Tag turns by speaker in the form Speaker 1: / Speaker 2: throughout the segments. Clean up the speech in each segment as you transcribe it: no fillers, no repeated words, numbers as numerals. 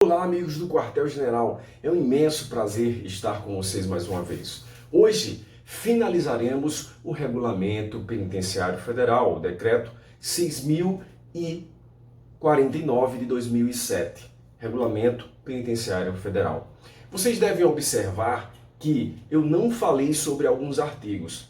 Speaker 1: Olá, amigos do Quartel-General. É um imenso prazer estar com vocês mais uma vez. Hoje finalizaremos o Regulamento Penitenciário Federal, o Decreto 6.049 de 2007, Regulamento Penitenciário Federal. Vocês devem observar que eu não falei sobre alguns artigos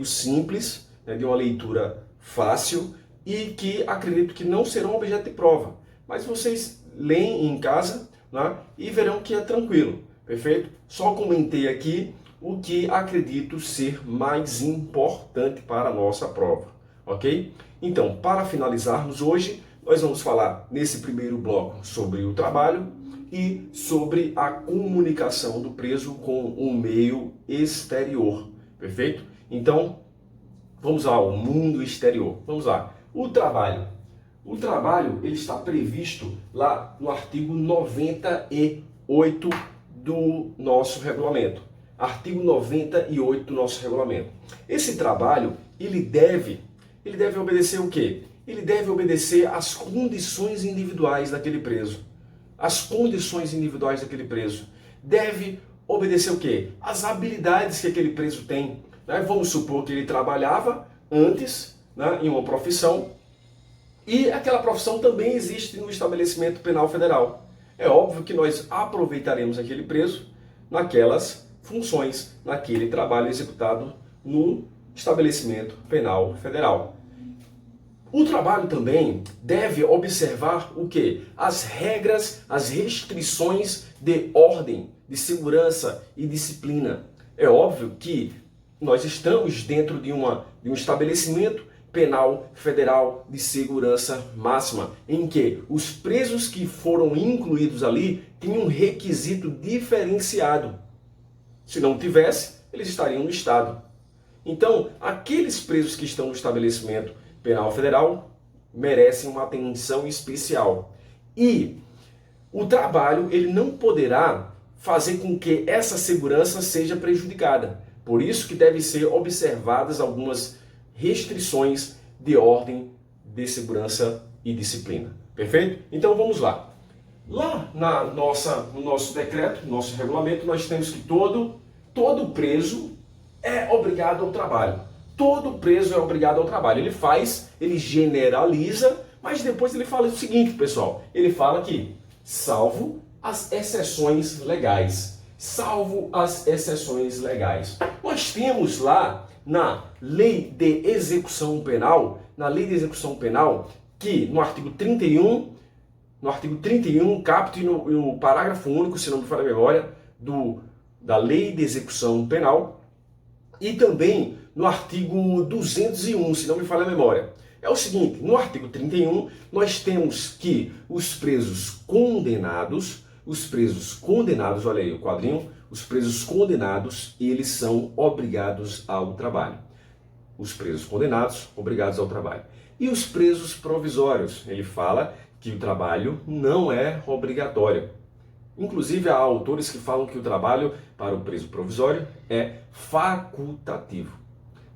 Speaker 1: simples, de uma leitura fácil e que acredito que não serão objeto de prova, mas vocês leem em casa, né, e verão que é tranquilo, perfeito? Só comentei aqui o que acredito ser mais importante para a nossa prova, ok? Então, para finalizarmos hoje, nós vamos falar nesse primeiro bloco sobre o trabalho e sobre a comunicação do preso com o meio exterior, perfeito? Então, vamos lá, o mundo exterior. Vamos lá. O trabalho. O trabalho ele está previsto lá no artigo 98 do nosso regulamento. Artigo 98 do nosso regulamento. Esse trabalho, ele deve obedecer o quê? Ele deve obedecer às condições individuais daquele preso. As condições individuais daquele preso. Deve obedecer o quê? As habilidades que aquele preso tem. Vamos supor que ele trabalhava antes, em uma profissão, e aquela profissão também existe no estabelecimento penal federal. É óbvio que nós aproveitaremos aquele preso naquelas funções, naquele trabalho executado no estabelecimento penal federal. O trabalho também deve observar o quê? As regras, as restrições de ordem, de segurança e disciplina. É óbvio que nós estamos dentro de um estabelecimento penal federal de segurança máxima, em que os presos que foram incluídos ali tinham um requisito diferenciado. Se não tivesse, eles estariam no Estado. Então, aqueles presos que estão no estabelecimento penal federal merecem uma atenção especial. E o trabalho ele não poderá fazer com que essa segurança seja prejudicada. Por isso que devem ser observadas algumas restrições de ordem, de segurança e disciplina. Perfeito? Então vamos lá. Lá no nosso decreto, no nosso regulamento, nós temos que todo preso é obrigado ao trabalho. Todo preso é obrigado ao trabalho. Ele generaliza, mas depois ele fala o seguinte, pessoal. Ele fala que, salvo as exceções legais. Salvo as exceções legais. Nós temos lá na Lei de Execução Penal, que no artigo 31, caput no parágrafo único, se não me falha a memória, da Lei de Execução Penal, e também no artigo 201, se não me falha a memória. É o seguinte, no artigo 31, nós temos que os presos condenados, olha aí o quadrinho, os presos condenados, eles são obrigados ao trabalho. Os presos condenados, obrigados ao trabalho. E os presos provisórios, ele fala que o trabalho não é obrigatório. Inclusive, há autores que falam que o trabalho para o preso provisório é facultativo.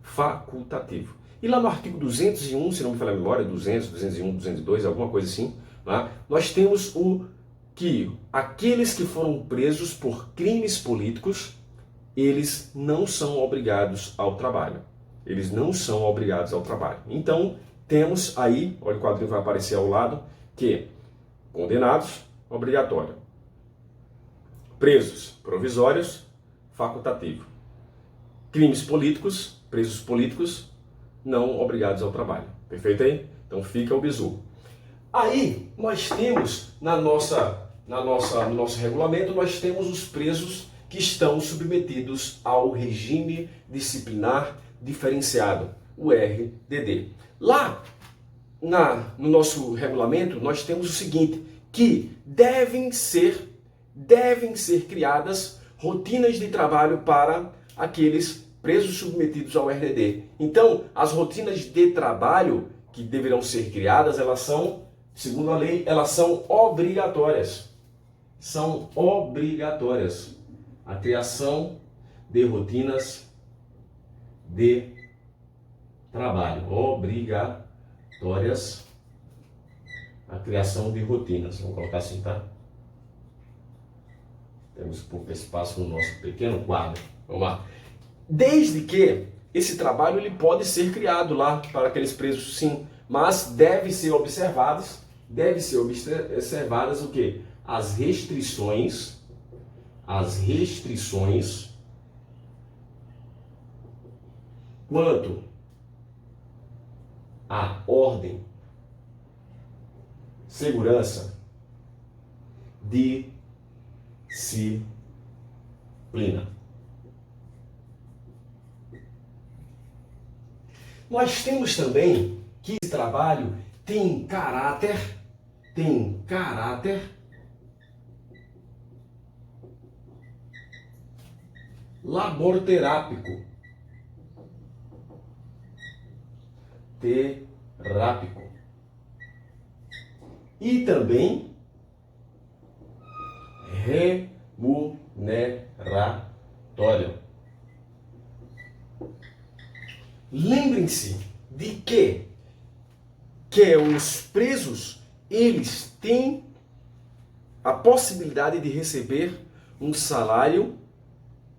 Speaker 1: Facultativo. E lá no artigo 201, se não me falha a memória, 200, 201, 202, alguma coisa assim, nós temos que aqueles que foram presos por crimes políticos, eles não são obrigados ao trabalho. Eles não são obrigados ao trabalho. Então, temos aí, olha o quadrinho vai aparecer ao lado, que condenados, obrigatório. Presos provisórios, facultativo. Crimes políticos, presos políticos, não obrigados ao trabalho. Perfeito aí? Então fica o bizu. Aí nós temos no nosso regulamento, nós temos os presos que estão submetidos ao regime disciplinar diferenciado, o RDD. Lá no nosso regulamento, nós temos o seguinte, que devem ser criadas rotinas de trabalho para aqueles presos submetidos ao RDD. Então, as rotinas de trabalho que deverão ser criadas, elas são, segundo a lei, elas são obrigatórias. São obrigatórias. A criação de rotinas de trabalho. Obrigatórias. A criação de rotinas. Vamos colocar assim, tá? Temos pouco espaço no nosso pequeno quadro. Vamos lá. Desde que esse trabalho ele pode ser criado lá para aqueles presos, sim, mas deve ser observadas o quê? As restrições quanto à ordem, segurança, disciplina. Nós temos também que esse trabalho tem caráter laboraterápico, e também remuneratório. Lembrem-se de que os presos, eles têm a possibilidade de receber um salário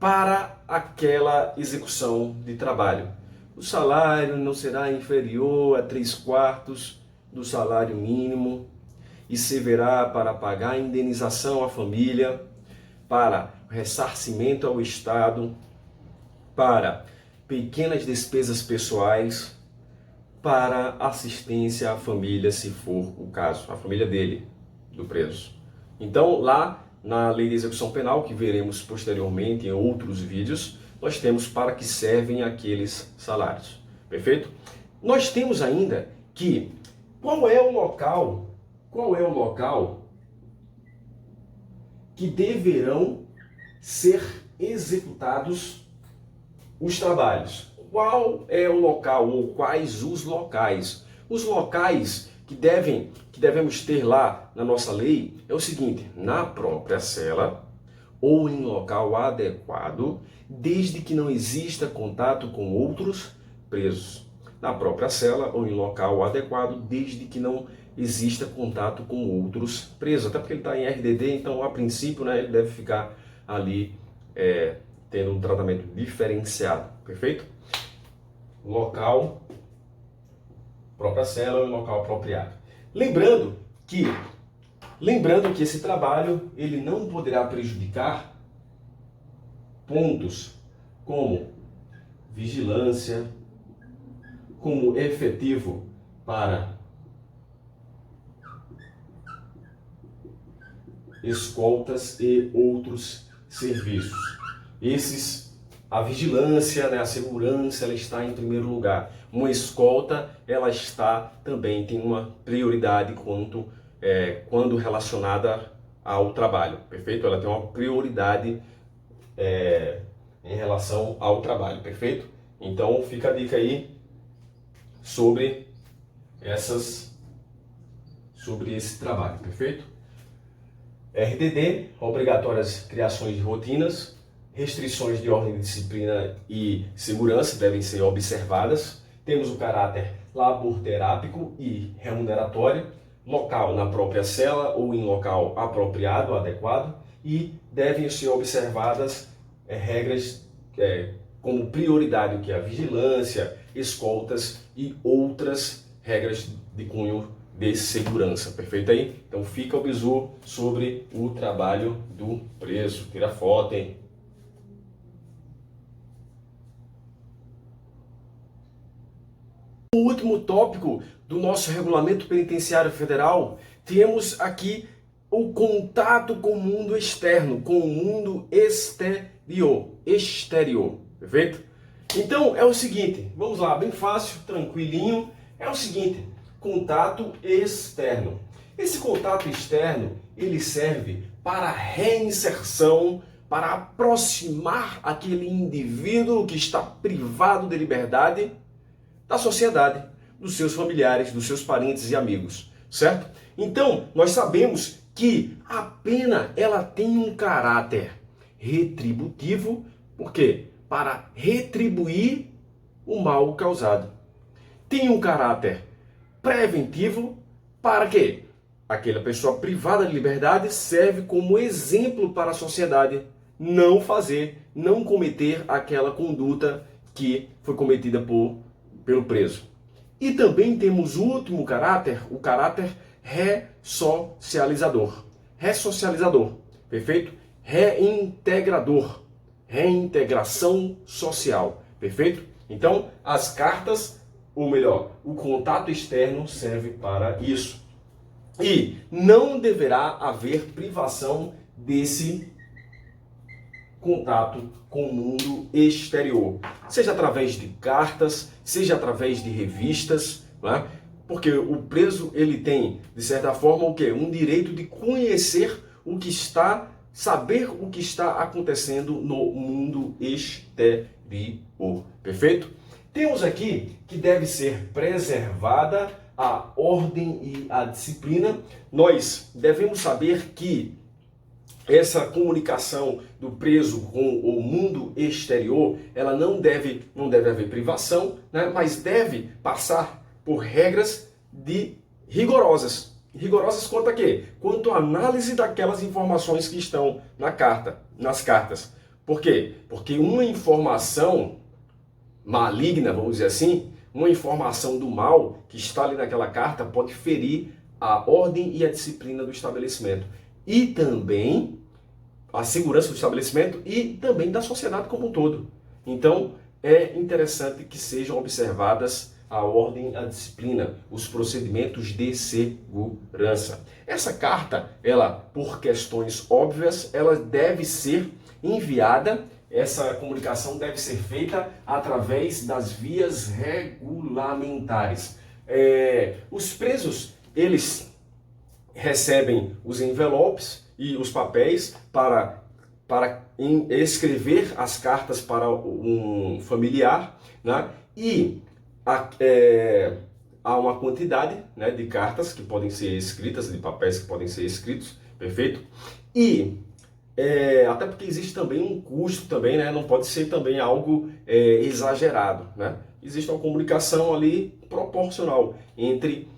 Speaker 1: para aquela execução de trabalho. O salário não será inferior a 3/4 do salário mínimo e servirá para pagar a indenização à família, para ressarcimento ao Estado, para pequenas despesas pessoais, para assistência à família, se for o caso, a família dele, do preso. Então, lá na Lei de Execução Penal, que veremos posteriormente em outros vídeos, nós temos para que servem aqueles salários. Perfeito? Nós temos ainda que qual é o local que deverão ser executados os trabalhos. Qual é o local ou quais os locais? Os locais que devemos ter lá na nossa lei é o seguinte: na própria cela ou em local adequado, desde que não exista contato com outros presos. Na própria cela ou em local adequado, desde que não exista contato com outros presos. Até porque ele está em RDD, então a princípio, né, ele deve ficar ali tendo um tratamento diferenciado. Perfeito? Local, própria cela ou local apropriado. Lembrando que esse trabalho ele não poderá prejudicar pontos como vigilância, como efetivo para escoltas e outros serviços. A vigilância, né, a segurança, ela está em primeiro lugar. Uma escolta, ela tem uma prioridade quando relacionada ao trabalho, perfeito? Ela tem uma prioridade em relação ao trabalho, perfeito? Então fica a dica aí sobre esse trabalho, perfeito? RDD, obrigatórias criações de rotinas, restrições de ordem, disciplina e segurança devem ser observadas. Temos o caráter laboraterápico e remuneratório, local na própria cela ou em local apropriado, adequado, e devem ser observadas regras como prioridade, que é a vigilância, escoltas e outras regras de cunho de segurança, perfeito aí? Então fica o bizu sobre o trabalho do preso. Tira foto, hein? O último tópico do nosso Regulamento Penitenciário Federal, temos aqui o contato com o mundo externo, com o mundo exterior, perfeito? Então é o seguinte, vamos lá, bem fácil, tranquilinho, é o seguinte: contato externo. Esse contato externo, ele serve para reinserção, para aproximar aquele indivíduo que está privado de liberdade da sociedade, dos seus familiares, dos seus parentes e amigos, certo? Então, nós sabemos que a pena, ela tem um caráter retributivo, por quê? Para retribuir o mal causado. Tem um caráter preventivo, para quê? aquela pessoa privada de liberdade serve como exemplo para a sociedade não fazer, não cometer aquela conduta que foi cometida pelo preso. E também temos o último caráter, o caráter ressocializador. Ressocializador, perfeito? Reintegrador, reintegração social, perfeito? Então, as cartas, ou melhor, o contato externo serve para isso. E não deverá haver privação desse contato com o mundo exterior, seja através de cartas, seja através de revistas, né? Porque o preso ele tem, de certa forma, o quê? Um direito de conhecer o que está, saber o que está acontecendo no mundo exterior, perfeito? Temos aqui que deve ser preservada a ordem e a disciplina. Nós devemos saber que essa comunicação do preso com o mundo exterior, ela não deve haver privação, né? Mas deve passar por regras rigorosas. Rigorosas quanto a quê? Quanto à análise daquelas informações que estão nas cartas. Por quê? Porque uma informação maligna, vamos dizer assim, uma informação do mal que está ali naquela carta pode ferir a ordem e a disciplina do estabelecimento. E também a segurança do estabelecimento e também da sociedade como um todo. Então, é interessante que sejam observadas a ordem, a disciplina, os procedimentos de segurança. Essa carta, ela, por questões óbvias, ela deve ser enviada, essa comunicação deve ser feita através das vias regulamentares. Os presos, eles recebem os envelopes e os papéis para escrever as cartas para um familiar, né? E há uma quantidade, né, de cartas que podem ser escritas, de papéis que podem ser escritos, perfeito? E até porque existe também um custo também, né? Não pode ser também algo exagerado, né? Existe uma comunicação ali proporcional entre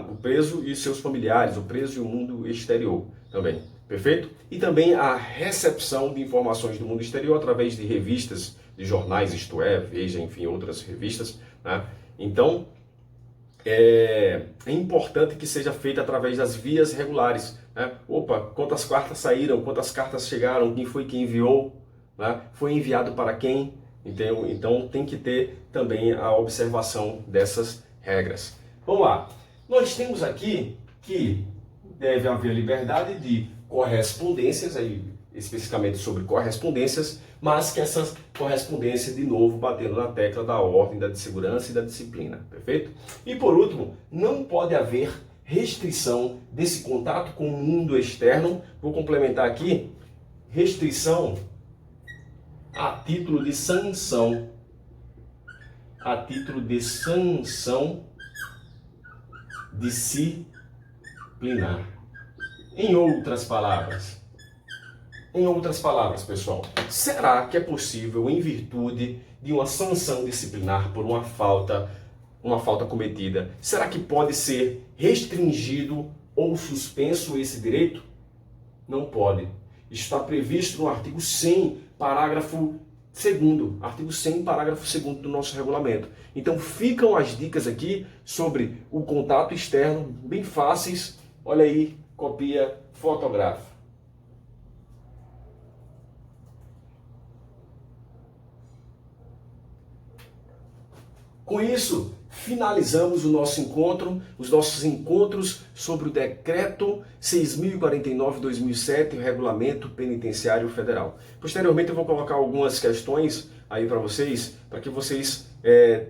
Speaker 1: o preso e seus familiares, o preso e o mundo exterior também, perfeito? E também a recepção de informações do mundo exterior através de revistas, de jornais, isto é, Veja, enfim, outras revistas, né? Então, é importante que seja feita através das vias regulares, né? Opa, quantas cartas saíram, quantas cartas chegaram, quem foi que enviou, né? Foi enviado para quem? Então tem que ter também a observação dessas regras. Vamos lá, nós temos aqui que deve haver liberdade de correspondências, aí especificamente sobre correspondências, mas que essas correspondências, de novo, batendo na tecla da ordem, da segurança e da disciplina, perfeito? E por último, não pode haver restrição desse contato com o mundo externo. Vou complementar aqui, restrição a título de sanção, disciplinar. Em outras palavras, pessoal, será que é possível, em virtude de uma sanção disciplinar por uma falta cometida, será que pode ser restringido ou suspenso esse direito? Não pode. Está previsto no artigo 100, parágrafo 2º, artigo 100, parágrafo 2º do nosso regulamento. Então ficam as dicas aqui sobre o contato externo, bem fáceis. Olha aí, copia, fotografa. Com isso, finalizamos o nosso encontro, os nossos encontros sobre o Decreto 6.049/2007, o Regulamento Penitenciário Federal. Posteriormente eu vou colocar algumas questões aí para que vocês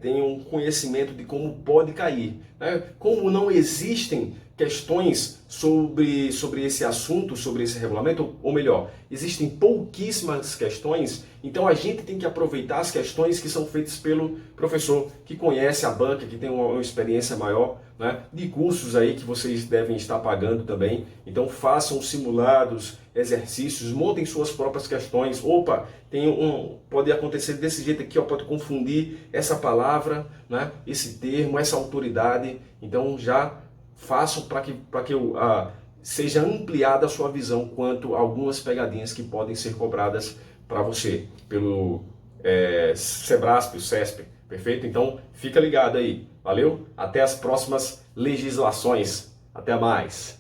Speaker 1: tenham conhecimento de como pode cair, né? Como não existem questões sobre esse assunto, sobre esse regulamento, ou melhor, existem pouquíssimas questões, então a gente tem que aproveitar as questões que são feitas pelo professor, que conhece a banca, que tem uma experiência maior, né, de cursos aí que vocês devem estar pagando também. Então façam simulados, exercícios, montem suas próprias questões. Opa, pode acontecer desse jeito aqui, ó, pode confundir essa palavra, né, esse termo, essa autoridade. Então já façam para que seja ampliada a sua visão quanto a algumas pegadinhas que podem ser cobradas para você pelo Sebrasp, o CESP, perfeito? Então fica ligado aí, valeu? Até as próximas legislações, até mais!